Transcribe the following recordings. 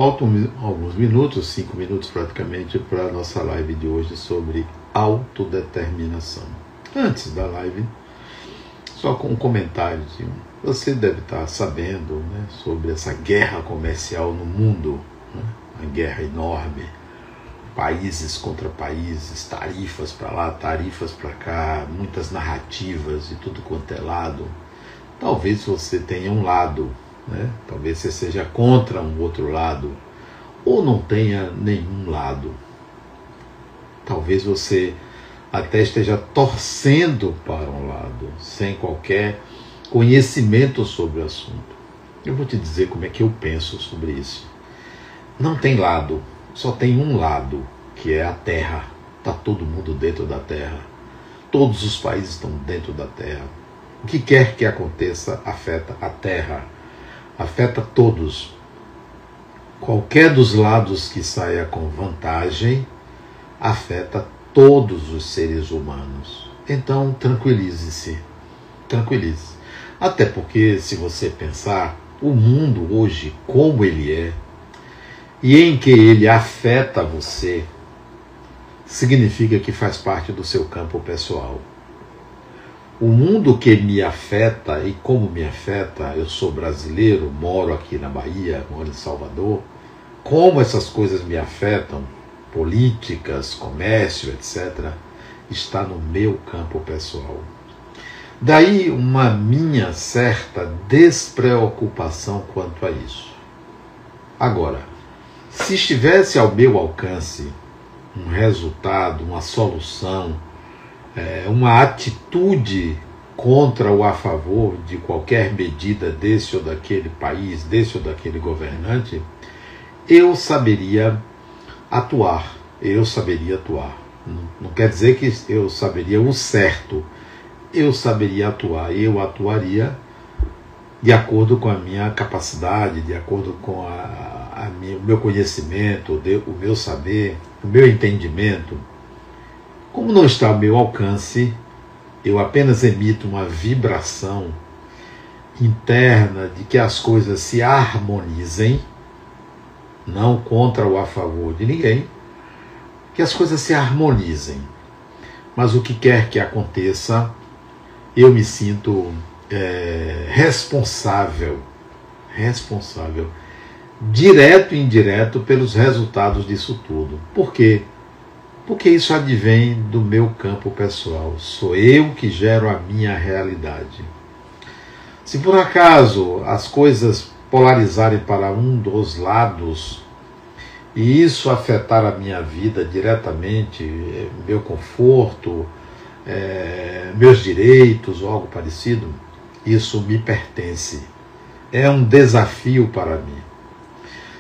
volto alguns minutos, 5 minutos praticamente, para a nossa live de hoje sobre autodeterminação. Antes da live, só com um comentário. Você deve estar sabendo, né, sobre essa guerra comercial no mundo, né, uma guerra enorme, países contra países, tarifas para lá, tarifas para cá, muitas narrativas de tudo quanto é lado. Talvez você tenha um lado, né? Talvez você seja contra um outro lado, ou não tenha nenhum lado. Talvez você até esteja torcendo para um lado, sem qualquer conhecimento sobre o assunto. Eu vou te dizer como é que eu penso sobre isso. Não tem lado, só tem um lado, que é a Terra. Está todo mundo dentro da Terra. Todos os países estão dentro da Terra. O que quer que aconteça afeta a Terra. Afeta todos. Qualquer dos lados que saia com vantagem afeta todos os seres humanos. Então, tranquilize-se. Tranquilize. Até porque, se você pensar, o mundo hoje, como ele é, e em que ele afeta você, significa que faz parte do seu campo pessoal. O mundo que me afeta e como me afeta, eu sou brasileiro, moro aqui na Bahia, moro em Salvador, como essas coisas me afetam, políticas, comércio, etc., está no meu campo pessoal. Daí uma minha certa despreocupação quanto a isso. Agora, se estivesse ao meu alcance um resultado, uma solução, uma atitude contra ou a favor de qualquer medida desse ou daquele país, desse ou daquele governante, eu saberia atuar. Não quer dizer que eu saberia o certo. Eu saberia atuar. Eu atuaria de acordo com a minha capacidade, de acordo com o meu conhecimento, o meu saber, o meu entendimento. Como não está ao meu alcance, eu apenas emito uma vibração interna de que as coisas se harmonizem, não contra ou a favor de ninguém, que as coisas se harmonizem. Mas o que quer que aconteça, eu me sinto responsável, direto e indireto, pelos resultados disso tudo. Por quê? Porque isso advém do meu campo pessoal. Sou eu que gero a minha realidade. Se por acaso as coisas polarizarem para um dos lados e isso afetar a minha vida diretamente, meu conforto, meus direitos ou algo parecido, isso me pertence. É um desafio para mim.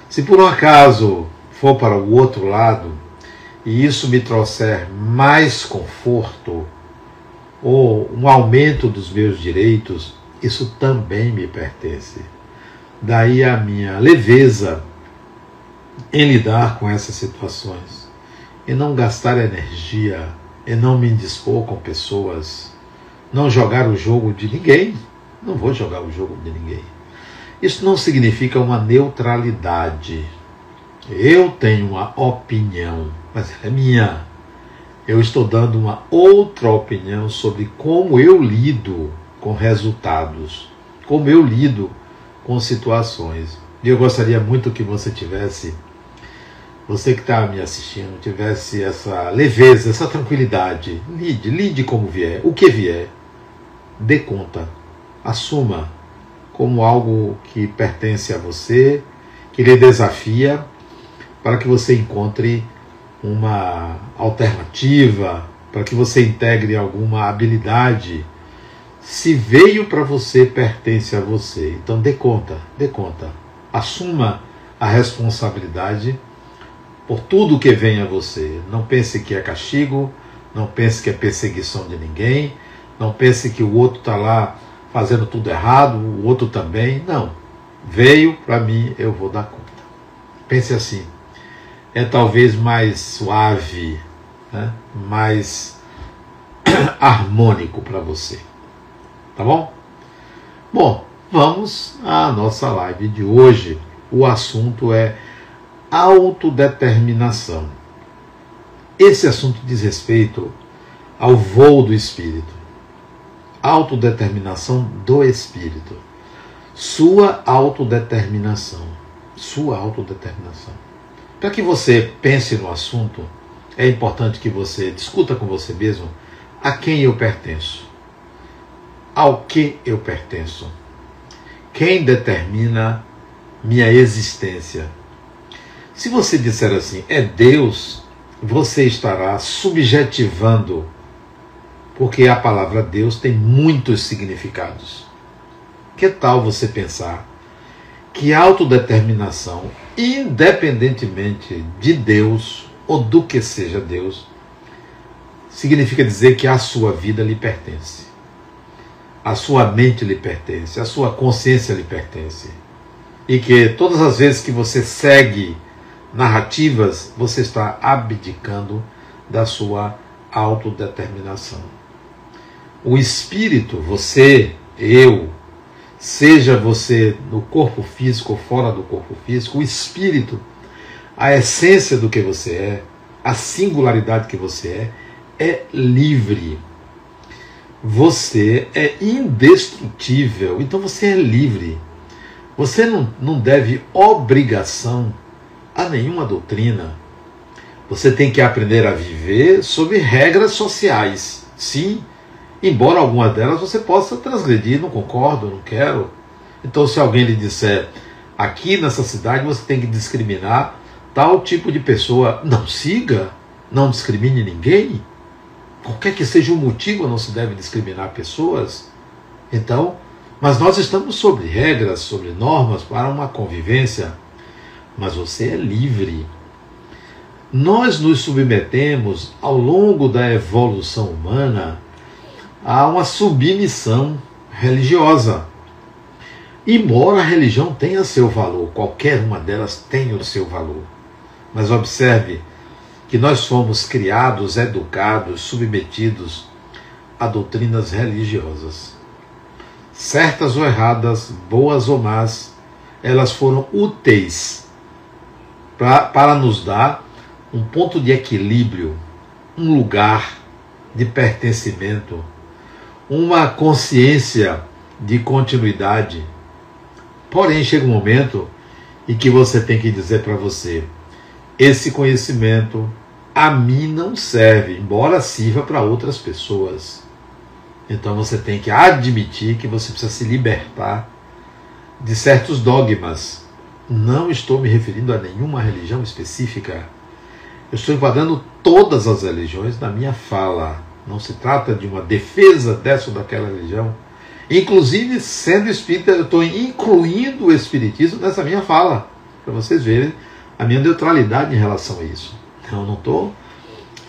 Se por um acaso for para o outro lado e isso me trouxer mais conforto ou um aumento dos meus direitos, isso também me pertence. Daí a minha leveza em lidar com essas situações, e não gastar energia, e não me indispor com pessoas, não jogar o jogo de ninguém. Não vou jogar o jogo de ninguém. Isso não significa uma neutralidade. Eu tenho uma opinião, mas é minha. Eu estou dando uma outra opinião sobre como eu lido com resultados, como eu lido com situações. E eu gostaria muito que você tivesse, você que está me assistindo, tivesse essa leveza, essa tranquilidade. Lide como vier, o que vier. Dê conta, assuma como algo que pertence a você, que lhe desafia, para que você encontre uma alternativa, para que você integre alguma habilidade. Se veio para você, pertence a você. Então dê conta. Assuma a responsabilidade por tudo que vem a você. Não pense que é castigo, não pense que é perseguição de ninguém, não pense que o outro está lá fazendo tudo errado, o outro também. Não. Veio para mim, eu vou dar conta. Pense assim. É talvez mais suave, né? Mais harmônico para você. Tá bom? Bom, vamos à nossa live de hoje. O assunto é autodeterminação. Esse assunto diz respeito ao voo do espírito. Autodeterminação do espírito. Sua autodeterminação. Sua autodeterminação. Para que você pense no assunto, é importante que você discuta com você mesmo a quem eu pertenço. Ao que eu pertenço. Quem determina minha existência? Se você disser assim, é Deus, você estará subjetivando, porque a palavra Deus tem muitos significados. Que tal você pensar que a autodeterminação, independentemente de Deus ou do que seja Deus, significa dizer que a sua vida lhe pertence, a sua mente lhe pertence, a sua consciência lhe pertence, e que todas as vezes que você segue narrativas, você está abdicando da sua autodeterminação. O espírito, você, eu, seja você no corpo físico ou fora do corpo físico, o espírito, a essência do que você é, a singularidade que você é livre. Você é indestrutível, então você é livre. Você não deve obrigação a nenhuma doutrina. Você tem que aprender a viver sob regras sociais. Sim, embora algumas delas você possa transgredir, não concordo, não quero. Então, se alguém lhe disser, aqui nessa cidade você tem que discriminar tal tipo de pessoa, não siga, não discrimine ninguém. Qualquer que seja o motivo, não se deve discriminar pessoas. Então, mas nós estamos sobre regras, sobre normas para uma convivência. Mas você é livre. Nós nos submetemos, ao longo da evolução humana, a uma submissão religiosa. Embora a religião tenha seu valor, qualquer uma delas tem o seu valor. Mas observe que nós fomos criados, educados, submetidos a doutrinas religiosas. Certas ou erradas, boas ou más, elas foram úteis para nos dar um ponto de equilíbrio, um lugar de pertencimento, uma consciência de continuidade. Porém, chega um momento em que você tem que dizer para você, esse conhecimento a mim não serve, embora sirva para outras pessoas. Então você tem que admitir que você precisa se libertar de certos dogmas. Não estou me referindo a nenhuma religião específica. Eu estou enquadrando todas as religiões na minha fala. Não se trata de uma defesa dessa ou daquela religião. Inclusive, sendo espírita, eu estou incluindo o espiritismo nessa minha fala, para vocês verem a minha neutralidade em relação a isso. Eu não estou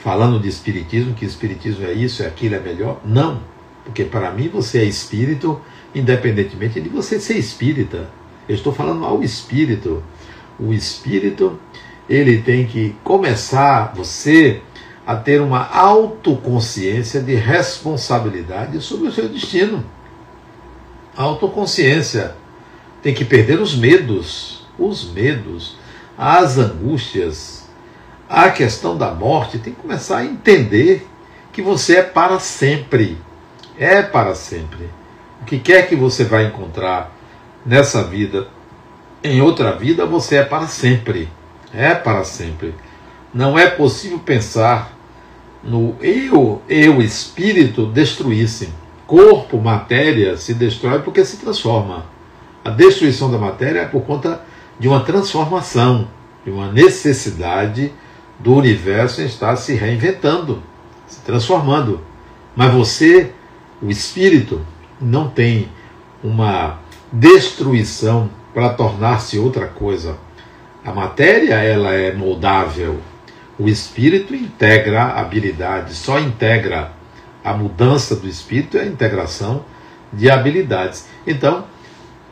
falando de espiritismo, que espiritismo é isso, é aquilo, é melhor. Não, porque para mim você é espírito, independentemente de você ser espírita. Eu estou falando ao espírito. O espírito, ele tem que começar, você, a ter uma autoconsciência de responsabilidade sobre o seu destino. Autoconsciência. Tem que perder os medos, as angústias, a questão da morte. Tem que começar a entender que você é para sempre. É para sempre. O que quer que você vai encontrar nessa vida, em outra vida, você é para sempre. É para sempre. Não é possível pensar no eu espírito destruir-se. Corpo, matéria se destrói porque se transforma. A destruição da matéria é por conta de uma transformação, de uma necessidade do universo em estar se reinventando, se transformando. Mas você, o espírito, não tem uma destruição para tornar-se outra coisa. A matéria, ela é moldável. O espírito integra habilidades, só integra. A mudança do espírito é a integração de habilidades. Então,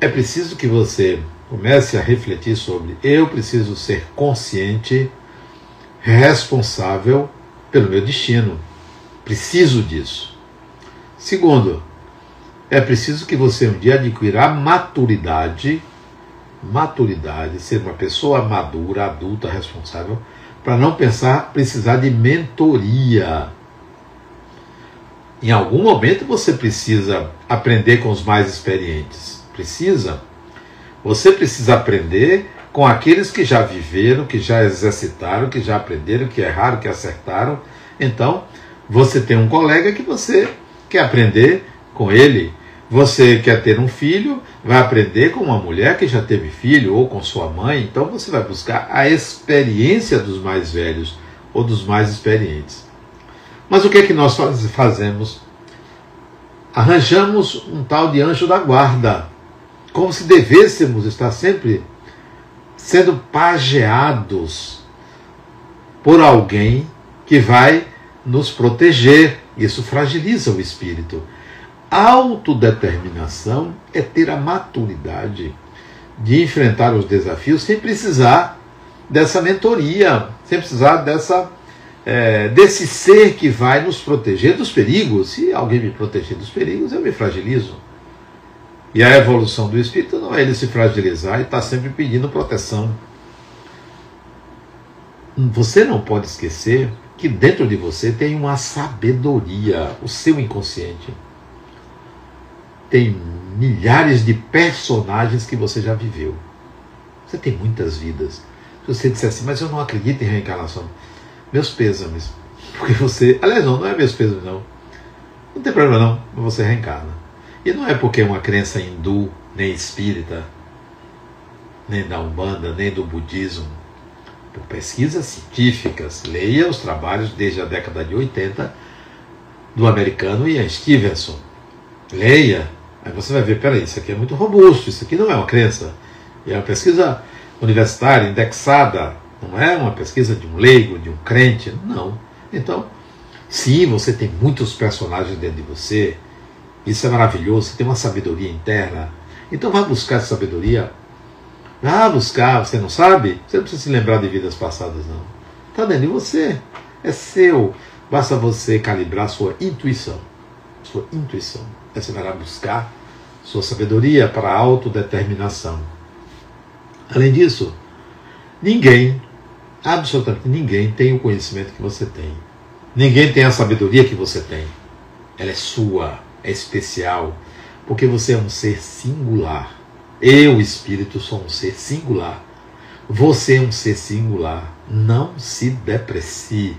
é preciso que você comece a refletir sobre: eu preciso ser consciente, responsável pelo meu destino. Preciso disso. Segundo, é preciso que você um dia adquira a maturidade maturidade, ser uma pessoa madura, adulta, responsável, para não precisar de mentoria. Em algum momento você precisa aprender com os mais experientes. Precisa. Você precisa aprender com aqueles que já viveram, que já exercitaram, que já aprenderam, que erraram, que acertaram. Então, você tem um colega que você quer aprender com ele. Você quer ter um filho, vai aprender com uma mulher que já teve filho, ou com sua mãe. Então você vai buscar a experiência dos mais velhos ou dos mais experientes. Mas o que é que nós fazemos? Arranjamos um tal de anjo da guarda, como se devêssemos estar sempre sendo pajeados por alguém que vai nos proteger. Isso fragiliza o espírito. Autodeterminação é ter a maturidade de enfrentar os desafios sem precisar dessa mentoria, sem precisar desse ser que vai nos proteger dos perigos. Se alguém me proteger dos perigos, eu me fragilizo. E a evolução do espírito não é ele se fragilizar e estar sempre pedindo proteção. Você não pode esquecer que dentro de você tem uma sabedoria, o seu inconsciente. Tem milhares de personagens que você já viveu. Você tem muitas vidas. Se você disser assim, mas eu não acredito em reencarnação, meus pêsames. Porque você... Aliás, não é meus pêsames, não. Não tem problema, não. Você reencarna. E não é porque é uma crença hindu, nem espírita, nem da Umbanda, nem do budismo. Por pesquisas científicas. Leia os trabalhos desde a década de 80 do americano Ian Stevenson. Leia. Aí você vai ver, peraí, isso aqui é muito robusto, isso aqui não é uma crença. É uma pesquisa universitária, indexada. Não é uma pesquisa de um leigo, de um crente, não. Então, sim, você tem muitos personagens dentro de você, isso é maravilhoso, você tem uma sabedoria interna. Então vá buscar essa sabedoria. Vá buscar, você não sabe? Você não precisa se lembrar de vidas passadas, não. Está dentro de você, é seu. Basta você calibrar sua intuição. Sua intuição. Aí você vai lá buscar sua sabedoria para a autodeterminação. Além disso, ninguém, absolutamente ninguém, tem o conhecimento que você tem. Ninguém tem a sabedoria que você tem. Ela é sua, é especial, porque você é um ser singular. Eu, espírito, sou um ser singular. Você é um ser singular. Não se deprecie.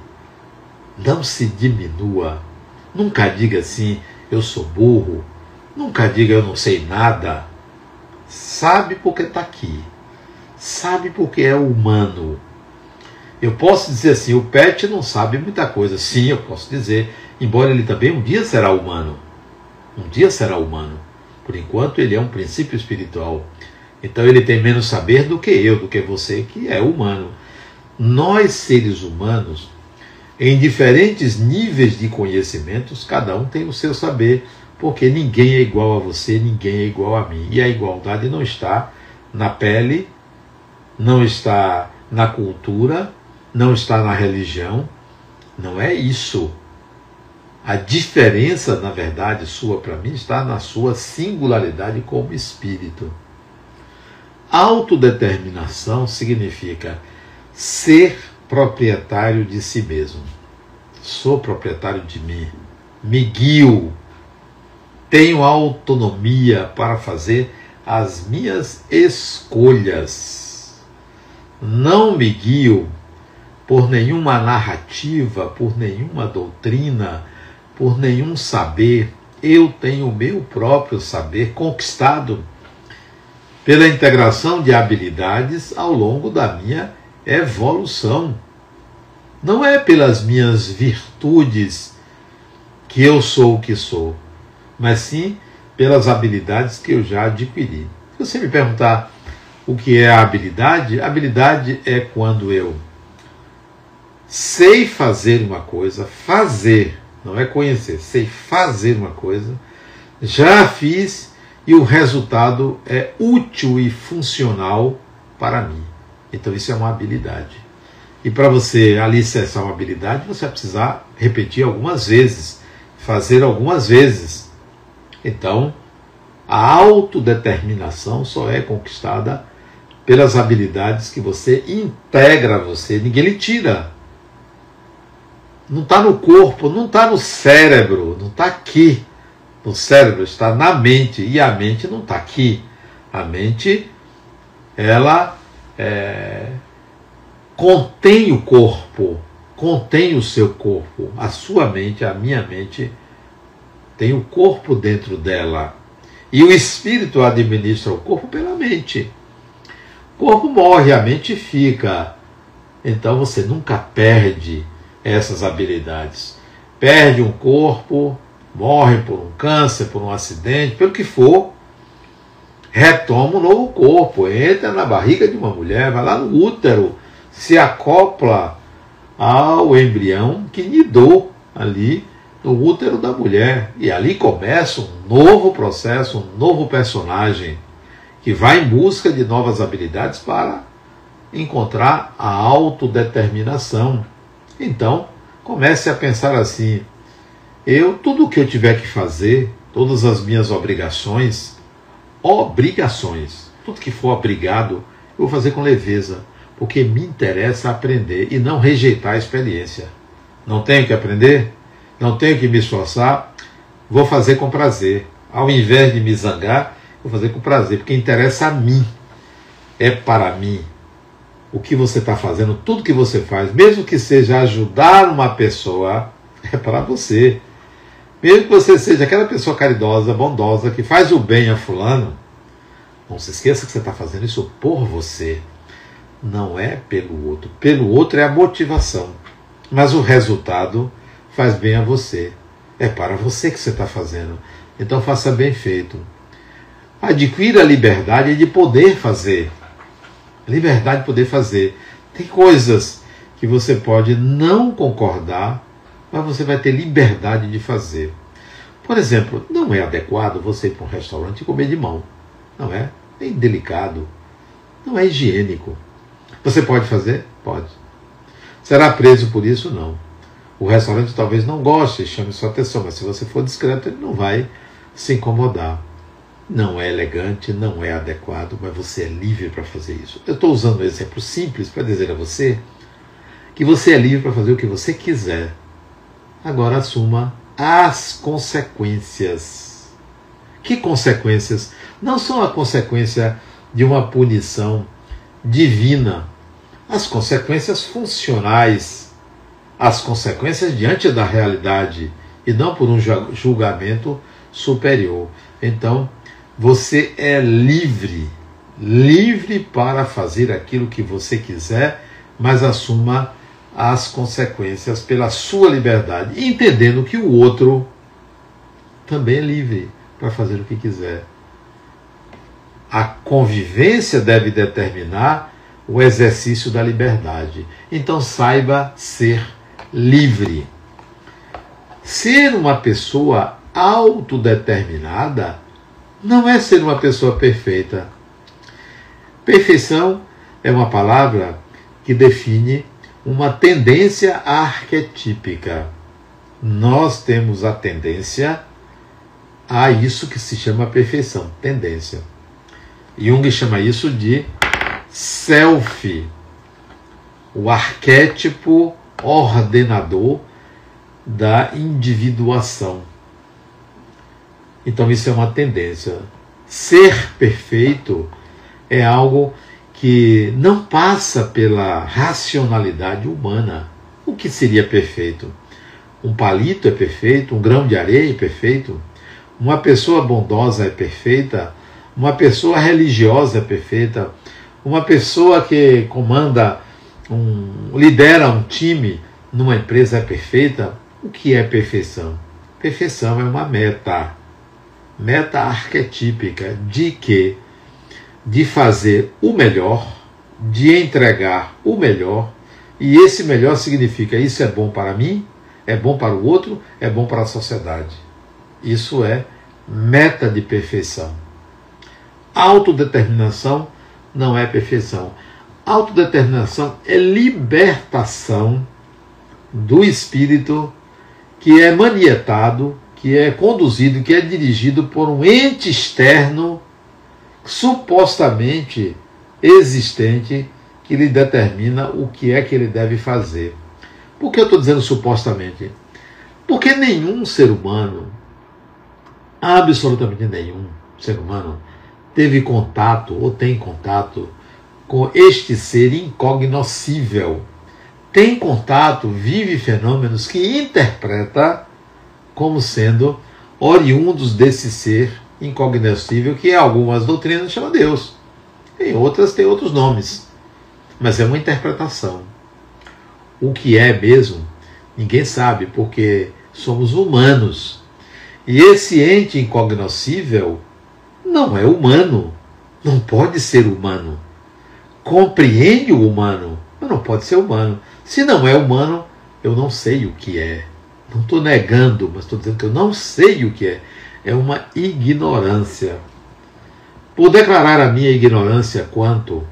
Não se diminua. Nunca diga assim, eu sou burro. Nunca diga, eu não sei nada. Sabe porque está aqui. Sabe porque é humano. Eu posso dizer assim, o Pet não sabe muita coisa. Sim, eu posso dizer. Embora ele também um dia será humano. Um dia será humano. Por enquanto ele é um princípio espiritual. Então ele tem menos saber do que eu, do que você, que é humano. Nós, seres humanos, em diferentes níveis de conhecimentos, cada um tem o seu saber, porque ninguém é igual a você, ninguém é igual a mim. E a igualdade não está na pele, não está na cultura, não está na religião. Não é isso. A diferença, na verdade, sua para mim, está na sua singularidade como espírito. Autodeterminação significa ser proprietário de si mesmo. Sou proprietário de mim. Me guio. Tenho autonomia para fazer as minhas escolhas. Não me guio por nenhuma narrativa, por nenhuma doutrina, por nenhum saber. Eu tenho o meu próprio saber conquistado pela integração de habilidades ao longo da minha evolução. Não é pelas minhas virtudes que eu sou o que sou, mas sim pelas habilidades que eu já adquiri. Se você me perguntar o que é a habilidade é quando eu sei fazer uma coisa, fazer, não é conhecer, sei fazer uma coisa, já fiz e o resultado é útil e funcional para mim. Então isso é uma habilidade. E para você alicerçar uma habilidade, você vai precisar repetir algumas vezes, fazer algumas vezes. Então, a autodeterminação só é conquistada pelas habilidades que você integra a você. Ninguém lhe tira. Não está no corpo, não está no cérebro, não está aqui. No cérebro está na mente, e a mente não está aqui. A mente, ela contém o corpo, contém o seu corpo. A sua mente, a minha mente, tem o corpo dentro dela. E o espírito administra o corpo pela mente. O corpo morre, a mente fica. Então você nunca perde essas habilidades. Perde um corpo, morre por um câncer, por um acidente, pelo que for, retoma um novo corpo, entra na barriga de uma mulher, vai lá no útero, se acopla ao embrião que nidou ali no útero da mulher. E ali começa um novo processo, um novo personagem que vai em busca de novas habilidades para encontrar a autodeterminação. Então, comece a pensar assim: tudo o que eu tiver que fazer, todas as minhas obrigações, tudo que for obrigado, eu vou fazer com leveza, porque me interessa aprender e não rejeitar a experiência. Não tenho que aprender? Não tenho que me esforçar? Vou fazer com prazer. Ao invés de me zangar, vou fazer com prazer, porque interessa a mim. É para mim. O que você está fazendo, tudo que você faz, mesmo que seja ajudar uma pessoa, é para você. Mesmo que você seja aquela pessoa caridosa, bondosa, que faz o bem a fulano, não se esqueça que você está fazendo isso por você. Não é pelo outro. Pelo outro é a motivação. Mas o resultado faz bem a você. É para você que você está fazendo. Então faça bem feito. Adquira a liberdade de poder fazer. Liberdade de poder fazer. Tem coisas que você pode não concordar, mas você vai ter liberdade de fazer. Por exemplo, não é adequado você ir para um restaurante e comer de mão. Não é? É indelicado. Não é higiênico. Você pode fazer? Pode. Será preso por isso? Não. O restaurante talvez não goste, chame sua atenção, mas se você for discreto, ele não vai se incomodar. Não é elegante, não é adequado, mas você é livre para fazer isso. Eu estou usando um exemplo simples para dizer a você que você é livre para fazer o que você quiser. Agora assuma as consequências. Que consequências? Não são a consequência de uma punição divina. As consequências funcionais. As consequências diante da realidade e não por um julgamento superior. Então, você é livre. Livre para fazer aquilo que você quiser, mas assuma as consequências pela sua liberdade, entendendo que o outro também é livre para fazer o que quiser. A convivência deve determinar o exercício da liberdade. Então saiba ser livre. Ser uma pessoa autodeterminada não é ser uma pessoa perfeita. Perfeição é uma palavra que define uma tendência arquetípica. Nós temos a tendência a isso que se chama perfeição, tendência. Jung chama isso de self, o arquétipo ordenador da individuação. Então isso é uma tendência. Ser perfeito é algo que não passa pela racionalidade humana. O que seria perfeito? Um palito é perfeito? Um grão de areia é perfeito? Uma pessoa bondosa é perfeita? Uma pessoa religiosa é perfeita? Uma pessoa que comanda, lidera um time numa empresa é perfeita? O que é perfeição? Perfeição é uma meta arquetípica de quê? De fazer o melhor, de entregar o melhor, e esse melhor significa isso é bom para mim, é bom para o outro, é bom para a sociedade. Isso é meta de perfeição. Autodeterminação não é perfeição. Autodeterminação é libertação do espírito que é manietado, que é conduzido, que é dirigido por um ente externo, supostamente existente que lhe determina o que é que ele deve fazer. Por que eu estou dizendo supostamente? Porque nenhum ser humano, absolutamente nenhum ser humano, teve contato ou tem contato com este ser incognoscível. Tem contato, vive fenômenos que interpreta como sendo oriundos desse ser incognoscível, que em algumas doutrinas chama Deus. Em outras tem outros nomes. Mas é uma interpretação. O que é mesmo, ninguém sabe, porque somos humanos. E esse ente incognoscível não é humano. Não pode ser humano. Compreende o humano, mas não pode ser humano. Se não é humano, eu não sei o que é. Não estou negando, mas estou dizendo que eu não sei o que é. É uma ignorância. Por declarar a minha ignorância quanto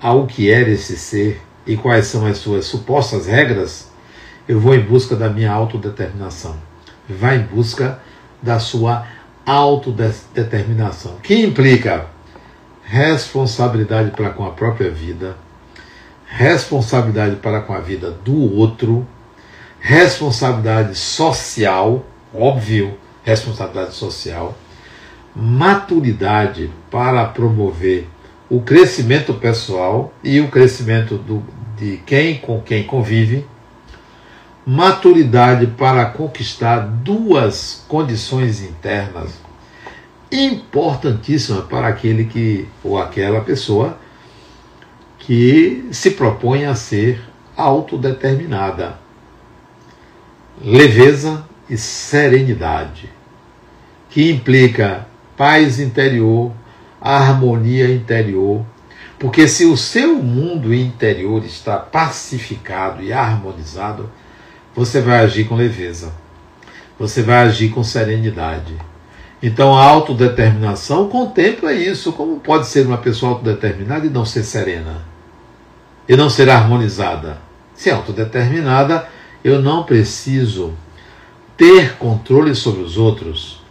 ao que é esse ser e quais são as suas supostas regras, eu vou em busca da minha autodeterminação. Vá em busca da sua autodeterminação, que implica responsabilidade para com a própria vida, responsabilidade para com a vida do outro, responsabilidade social, óbvio, responsabilidade social, maturidade para promover o crescimento pessoal e o crescimento de quem com quem convive, maturidade para conquistar duas condições internas importantíssimas para aquele que ou aquela pessoa que se propõe a ser autodeterminada: leveza e serenidade, que implica paz interior, harmonia interior, porque se o seu mundo interior está pacificado e harmonizado, você vai agir com leveza, você vai agir com serenidade. Então a autodeterminação contempla isso. Como pode ser uma pessoa autodeterminada e não ser serena? E não ser harmonizada? Se é autodeterminada, eu não preciso ter controle sobre os outros.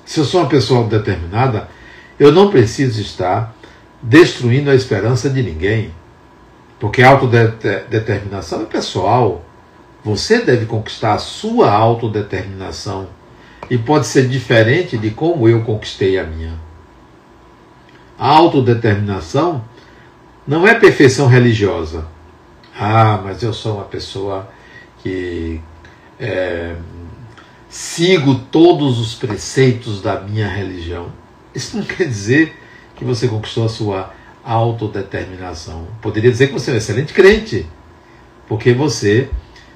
Se eu sou uma pessoa autodeterminada, eu não preciso estar destruindo a esperança de ninguém. Porque a autodeterminação é pessoal. Você deve conquistar a sua autodeterminação. E pode ser diferente de como eu conquistei a minha. A autodeterminação não é perfeição religiosa. Ah, mas eu sou uma pessoa que sigo todos os preceitos da minha religião. Isso não quer dizer que você conquistou a sua autodeterminação. Poderia dizer que você é um excelente crente, porque você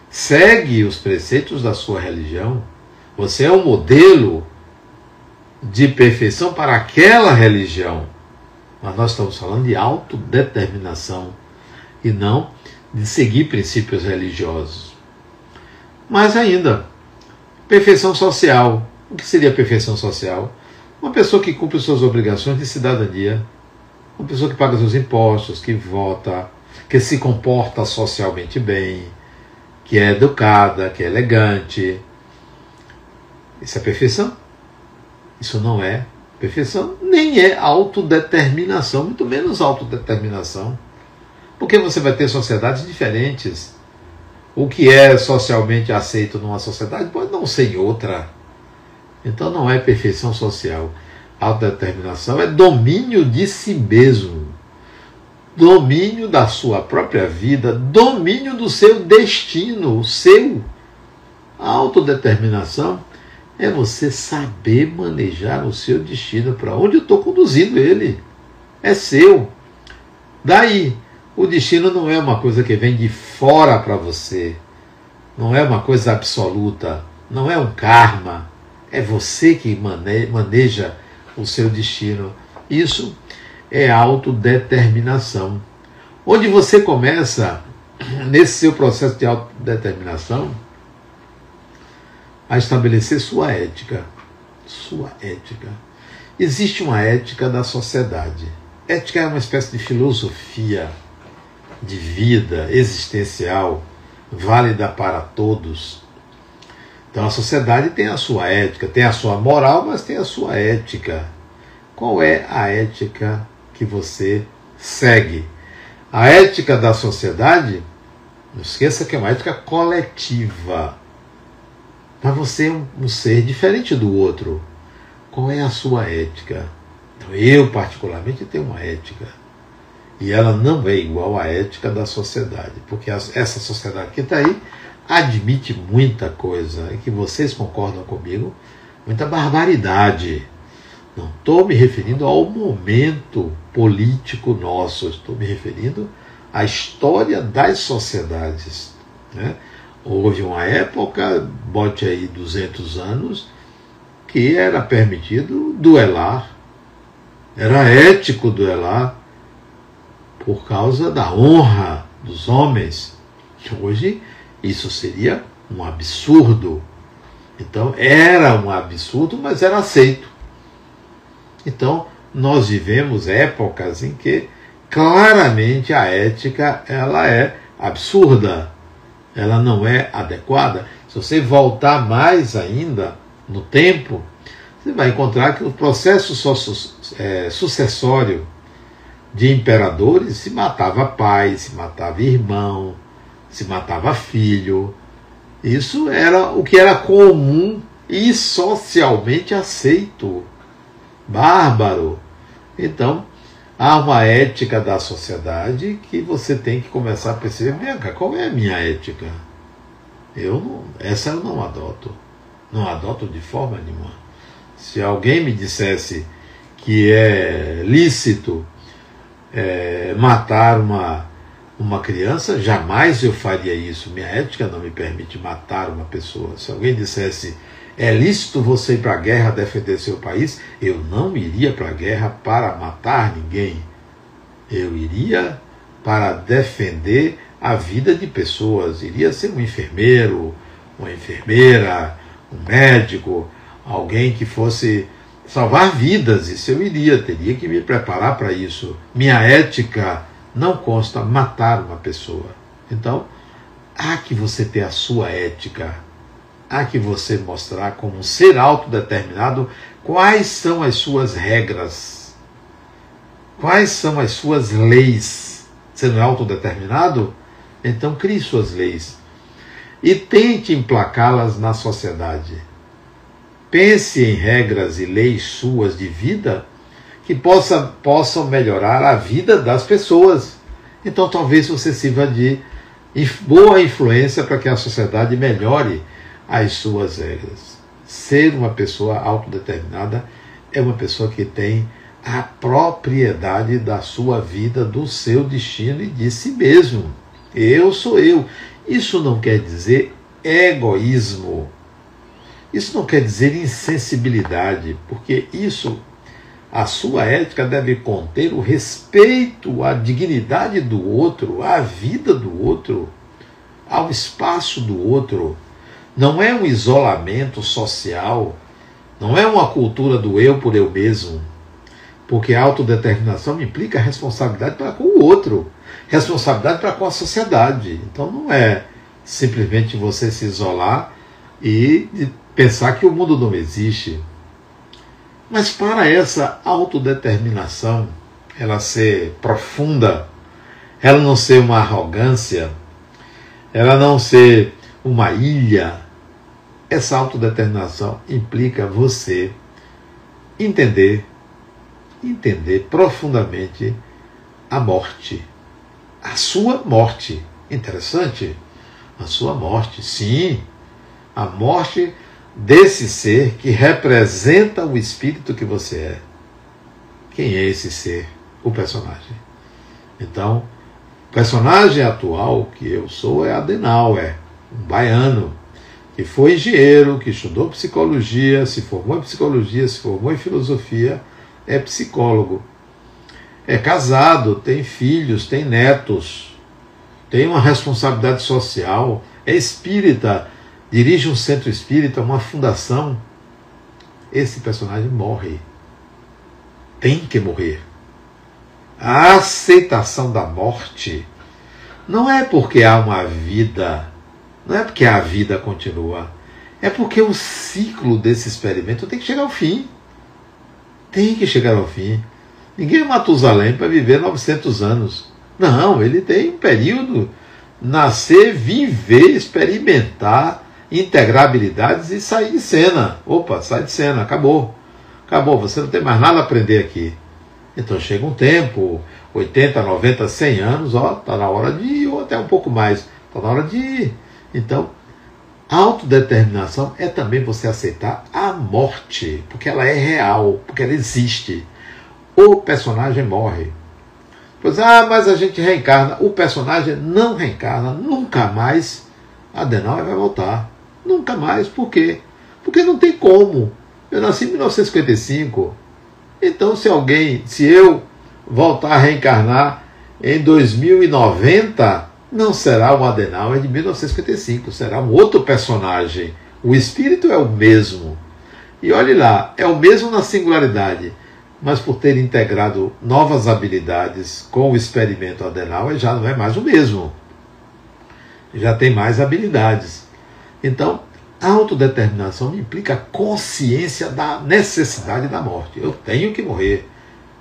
segue os preceitos da sua religião. Você é um modelo de perfeição para aquela religião. Mas nós estamos falando de autodeterminação e não de seguir princípios religiosos. Mais ainda, perfeição social. O que seria perfeição social? Uma pessoa que cumpre suas obrigações de cidadania, uma pessoa que paga seus impostos, que vota, que se comporta socialmente bem, que é educada, que é elegante. Isso é perfeição? Isso não é perfeição, nem é autodeterminação, muito menos autodeterminação. Porque você vai ter sociedades diferentes. O que é socialmente aceito numa sociedade pode não ser em outra. Então não é perfeição social. Autodeterminação é domínio de si mesmo, domínio da sua própria vida, domínio do seu destino, o seu. A autodeterminação é você saber manejar o seu destino, para onde eu estou conduzindo ele. É seu. Daí, o destino não é uma coisa que vem de fora para você, não é uma coisa absoluta, não é um karma, é você que maneja o seu destino. Isso é autodeterminação. Onde você começa, nesse seu processo de autodeterminação, a estabelecer sua ética. Sua ética. Existe uma ética da sociedade. Ética é uma espécie de filosofia de vida existencial, válida para todos. Então a sociedade tem a sua ética, tem a sua moral, mas tem a sua ética. Qual é a ética que você segue. A ética da sociedade, não esqueça que é uma ética coletiva. Mas você é um ser diferente do outro. Qual é a sua ética? Então, eu, particularmente, tenho uma ética. E ela não é igual à ética da sociedade. Porque essa sociedade que está aí admite muita coisa. E que vocês concordam comigo, muita barbaridade. Não estou me referindo ao momento político nosso. Estou me referindo à história das sociedades. Né? Houve uma época, bote aí 200 anos, que era permitido duelar. Era ético duelar por causa da honra dos homens. Hoje isso seria um absurdo. Então era um absurdo, mas era aceito. Então nós vivemos épocas em que claramente a ética ela é absurda, ela não é adequada. Se você voltar mais ainda no tempo, você vai encontrar que o processo sucessório de imperadores se matava pai, se matava irmão, se matava filho. Isso era o que era comum e socialmente aceito. Bárbaro. Então, há uma ética da sociedade que você tem que começar a perceber, qual é a minha ética? Essa eu não adoto. Não adoto de forma nenhuma. Se alguém me dissesse que é lícito matar uma criança, jamais eu faria isso. Minha ética não me permite matar uma pessoa. Se alguém dissesse é lícito você ir para a guerra defender seu país, eu não iria para a guerra para matar ninguém. Eu iria para defender a vida de pessoas. Iria ser um enfermeiro, uma enfermeira, um médico, alguém que fosse salvar vidas. Isso eu iria, teria que me preparar para isso. Minha ética não consta matar uma pessoa. Então, há que você ter a sua ética. Há que você mostrar como um ser autodeterminado quais são as suas regras, quais são as suas leis. Você não é autodeterminado? Então crie suas leis e tente emplacá-las na sociedade. Pense em regras e leis suas de vida que possam melhorar a vida das pessoas. Então talvez você sirva de boa influência para que a sociedade melhore as suas regras. Ser uma pessoa autodeterminada é uma pessoa que tem a propriedade da sua vida, do seu destino e de si mesmo. Eu sou eu. Isso não quer dizer egoísmo. Isso não quer dizer insensibilidade, porque a sua ética deve conter o respeito à dignidade do outro, à vida do outro, ao espaço do outro. Não é um isolamento social, não é uma cultura do eu por eu mesmo, porque a autodeterminação implica responsabilidade para com o outro, responsabilidade para com a sociedade. Então não é simplesmente você se isolar e pensar que o mundo não existe. Mas para essa autodeterminação, ela ser profunda, ela não ser uma arrogância, ela não ser uma ilha, essa autodeterminação implica você entender profundamente a morte. A sua morte. Interessante? A sua morte, sim. A morte desse ser que representa o espírito que você é. Quem é esse ser? O personagem. Então, o personagem atual que eu sou é Adenauer, um baiano, que foi engenheiro, que estudou psicologia, se formou em psicologia, se formou em filosofia, é psicólogo. É casado, tem filhos, tem netos, tem uma responsabilidade social, é espírita, dirige um centro espírita, uma fundação. Esse personagem morre. Tem que morrer. A aceitação da morte não é porque há uma vida, não é porque a vida continua, é porque o ciclo desse experimento tem que chegar ao fim. Tem que chegar ao fim. Ninguém é Matusalém para viver 900 anos. Não, ele tem um período, nascer, viver, experimentar, integrar habilidades e sair de cena. Opa, sai de cena, acabou. Acabou, você não tem mais nada a aprender aqui. Então chega um tempo, 80, 90, 100 anos, ó, está na hora de ir, ou até um pouco mais, está na hora de ir. Então, autodeterminação é também você aceitar a morte, porque ela é real, porque ela existe. O personagem morre. Pois, mas a gente reencarna. O personagem não reencarna, nunca mais. Adenauer vai voltar. Nunca mais. Por quê? Porque não tem como. Eu nasci em 1955. Então, se eu voltar a reencarnar em 2090, não será um Adenauer de 1955, será um outro personagem. O espírito é o mesmo. E olhe lá, é o mesmo na singularidade, mas por ter integrado novas habilidades com o experimento Adenauer, já não é mais o mesmo. Já tem mais habilidades. Então, a autodeterminação implica a consciência da necessidade da morte. Eu tenho que morrer.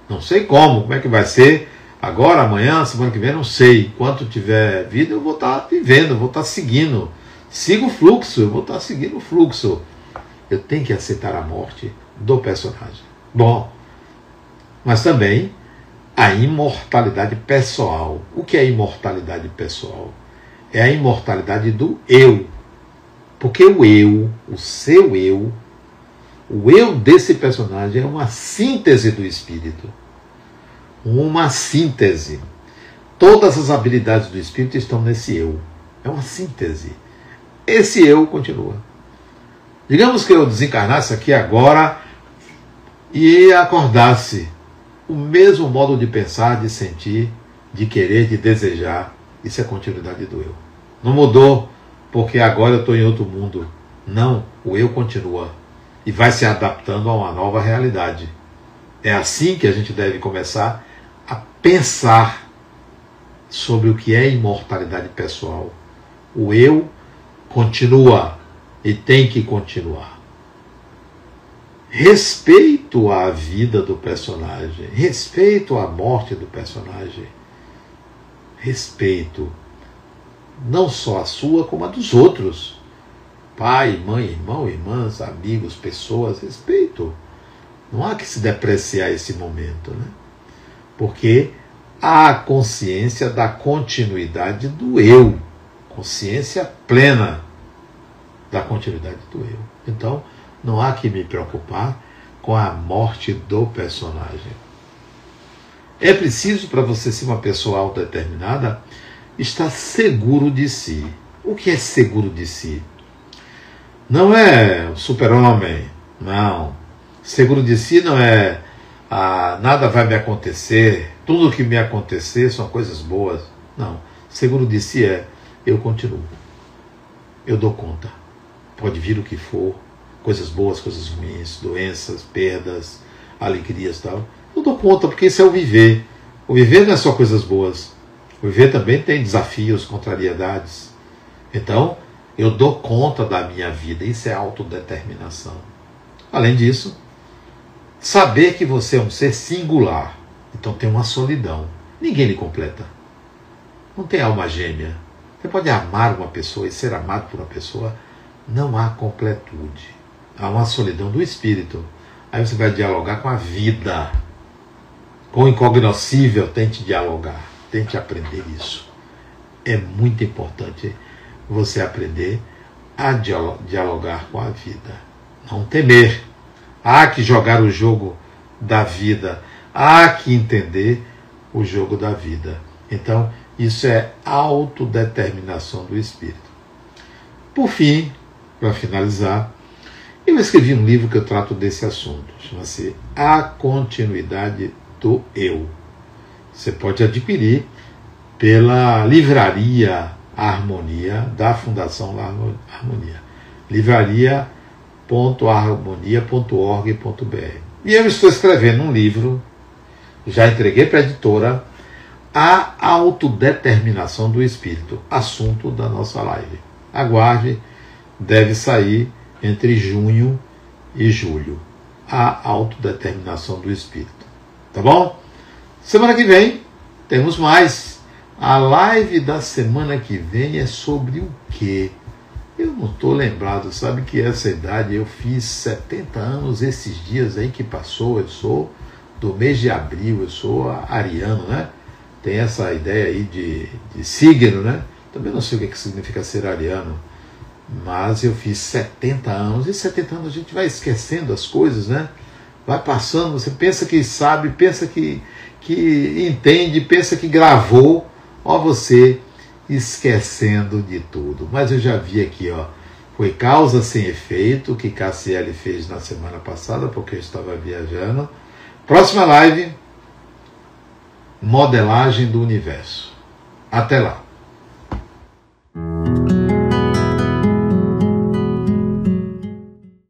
Não sei como é que vai ser, agora, amanhã, semana que vem, não sei. Enquanto tiver vida, eu vou estar vivendo, vou estar seguindo. Sigo o fluxo, eu vou estar seguindo o fluxo. Eu tenho que aceitar a morte do personagem. Bom, mas também a imortalidade pessoal. O que é imortalidade pessoal? É a imortalidade do eu. Porque o eu, o seu eu, o eu desse personagem é uma síntese do espírito. Uma síntese. Todas as habilidades do espírito estão nesse eu. É uma síntese. Esse eu continua. Digamos que eu desencarnasse aqui agora e acordasse. O mesmo modo de pensar, de sentir, de querer, de desejar. Isso é continuidade do eu. Não mudou porque agora eu estou em outro mundo. Não, o eu continua. E vai se adaptando a uma nova realidade. É assim que a gente deve começar a pensar sobre o que é imortalidade pessoal. O eu continua e tem que continuar. Respeito à vida do personagem, respeito à morte do personagem, respeito não só a sua como a dos outros. Pai, mãe, irmão, irmãs, amigos, pessoas, respeito. Não há que se depreciar esse momento, né? Porque há a consciência da continuidade do eu, consciência plena da continuidade do eu. Então, não há que me preocupar com a morte do personagem. É preciso, para você ser uma pessoa autodeterminada, estar seguro de si. O que é seguro de si? Não é um super-homem, não. Seguro de si não é nada vai me acontecer, tudo que me acontecer são coisas boas. Não. Seguro de si é eu continuo. Eu dou conta. Pode vir o que for, coisas boas, coisas ruins, doenças, perdas, alegrias e tal. Eu dou conta, porque isso é o viver. O viver não é só coisas boas. O viver também tem desafios, contrariedades. Então, eu dou conta da minha vida. Isso é autodeterminação. Além disso, saber que você é um ser singular. Então tem uma solidão. Ninguém lhe completa. Não tem alma gêmea. Você pode amar uma pessoa e ser amado por uma pessoa. Não há completude. Há uma solidão do espírito. Aí você vai dialogar com a vida. Com o incognoscível, tente dialogar. Tente aprender isso. É muito importante você aprender a dialogar com a vida. Não temer. Há que jogar o jogo da vida. Há que entender o jogo da vida. Então, isso é autodeterminação do espírito. Por fim, para finalizar, eu escrevi um livro que eu trato desse assunto. Chama-se A Continuidade do Eu. Você pode adquirir pela livraria Harmonia da Fundação Harmonia. livraria.harmonia.org.br. E eu estou escrevendo um livro, já entreguei para a editora, A Autodeterminação do Espírito, assunto da nossa live. Aguarde, deve sair entre junho e julho. A Autodeterminação do Espírito. Tá bom? Semana que vem temos mais. A live da semana que vem é sobre o quê? Eu não estou lembrado, sabe que essa idade, eu fiz 70 anos esses dias aí que passou, eu sou do mês de abril, eu sou ariano, né? Tem essa ideia aí de signo, né? Também não sei o que significa ser ariano, mas eu fiz 70 anos, e 70 anos a gente vai esquecendo as coisas, né? Vai passando, você pensa que sabe, pensa que entende, pensa que gravou, ó você esquecendo de tudo. Mas eu já vi aqui, ó, foi causa sem efeito, que Cassiele fez na semana passada, porque eu estava viajando. Próxima live, modelagem do universo. Até lá.